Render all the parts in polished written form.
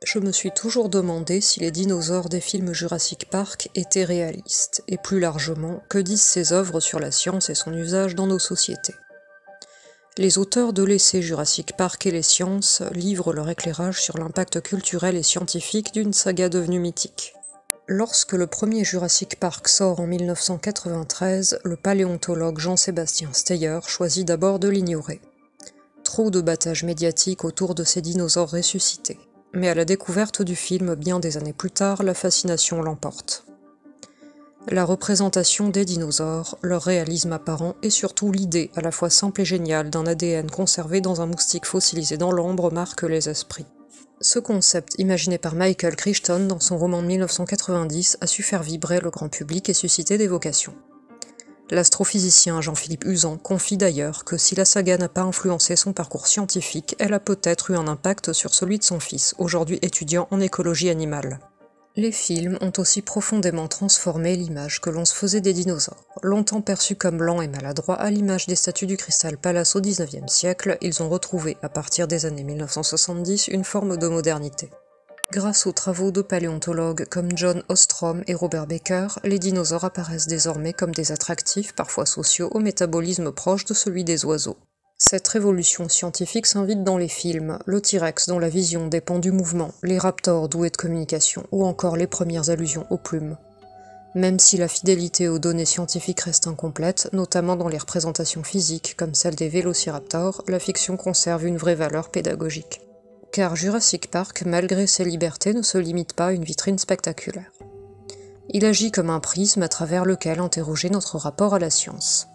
Je me suis toujours demandé si les dinosaures des films Jurassic Park étaient réalistes, et plus largement, que disent ces œuvres sur la science et son usage dans nos sociétés. Les auteurs de l'essai Jurassic Park et les sciences livrent leur éclairage sur l'impact culturel et scientifique d'une saga devenue mythique. Lorsque le premier Jurassic Park sort en 1993, le paléontologue Jean-Sébastien Steyer choisit d'abord de l'ignorer. Trop de battage médiatique autour de ces dinosaures ressuscités. Mais à la découverte du film bien des années plus tard, la fascination l'emporte. La représentation des dinosaures, leur réalisme apparent et surtout l'idée à la fois simple et géniale d'un ADN conservé dans un moustique fossilisé dans l'ombre marque les esprits. Ce concept, imaginé par Michael Crichton dans son roman de 1990, a su faire vibrer le grand public et susciter des vocations. L'astrophysicien Jean-Philippe Uzan confie d'ailleurs que si la saga n'a pas influencé son parcours scientifique, elle a peut-être eu un impact sur celui de son fils, aujourd'hui étudiant en écologie animale. Les films ont aussi profondément transformé l'image que l'on se faisait des dinosaures. Longtemps perçus comme lents et maladroits, à l'image des statues du Crystal Palace au XIXe siècle, ils ont retrouvé, à partir des années 1970, une forme de modernité. Grâce aux travaux de paléontologues comme John Ostrom et Robert Baker, les dinosaures apparaissent désormais comme des attractifs, parfois sociaux, au métabolisme proche de celui des oiseaux. Cette révolution scientifique s'invite dans les films, le T-Rex dont la vision dépend du mouvement, les raptors doués de communication, ou encore les premières allusions aux plumes. Même si la fidélité aux données scientifiques reste incomplète, notamment dans les représentations physiques comme celle des vélociraptors, la fiction conserve une vraie valeur pédagogique. Car Jurassic Park, malgré ses libertés, ne se limite pas à une vitrine spectaculaire. Il agit comme un prisme à travers lequel interroger notre rapport à la science.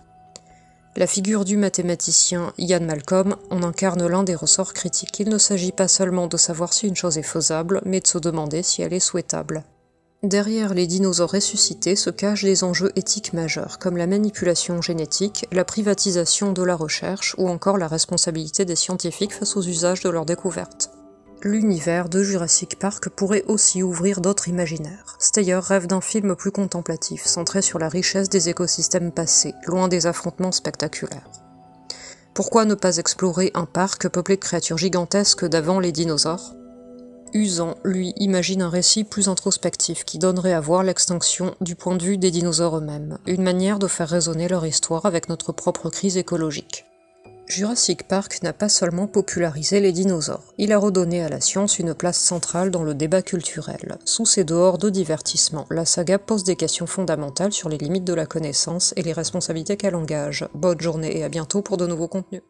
La figure du mathématicien Ian Malcolm en incarne l'un des ressorts critiques. Il ne s'agit pas seulement de savoir si une chose est faisable, mais de se demander si elle est souhaitable. Derrière les dinosaures ressuscités se cachent des enjeux éthiques majeurs, comme la manipulation génétique, la privatisation de la recherche ou encore la responsabilité des scientifiques face aux usages de leurs découvertes. L'univers de Jurassic Park pourrait aussi ouvrir d'autres imaginaires. Steyer rêve d'un film plus contemplatif, centré sur la richesse des écosystèmes passés, loin des affrontements spectaculaires. Pourquoi ne pas explorer un parc peuplé de créatures gigantesques d'avant les dinosaures ? Uzan, lui, imagine un récit plus introspectif qui donnerait à voir l'extinction du point de vue des dinosaures eux-mêmes, une manière de faire résonner leur histoire avec notre propre crise écologique. Jurassic Park n'a pas seulement popularisé les dinosaures, il a redonné à la science une place centrale dans le débat culturel. Sous ses dehors de divertissement, la saga pose des questions fondamentales sur les limites de la connaissance et les responsabilités qu'elle engage. Bonne journée et à bientôt pour de nouveaux contenus.